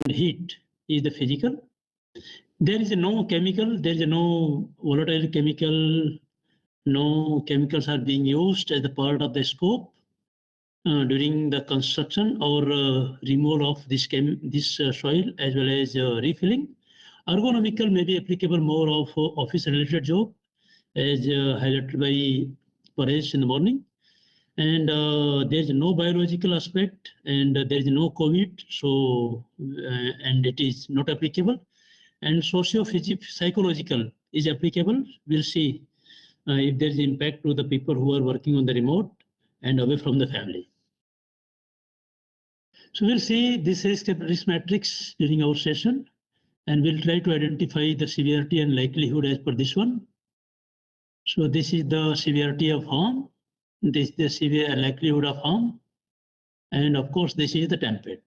and heat is the physical. There is no chemical, there is no volatile chemical, no chemicals are being used as a part of the scope during the construction or removal of this soil as well as refilling. Ergonomical may be applicable more of office-related job, as highlighted by Paresh in the morning. And there is no biological aspect, and there is no COVID, so and it is not applicable. And socio-psychological is applicable. We'll see if there is impact to the people who are working on the remote and away from the family. So we'll see this risk matrix during our session, and we'll try to identify the severity and likelihood as per this one. So this is the severity of harm, this is the severe likelihood of harm, and of course this is the template.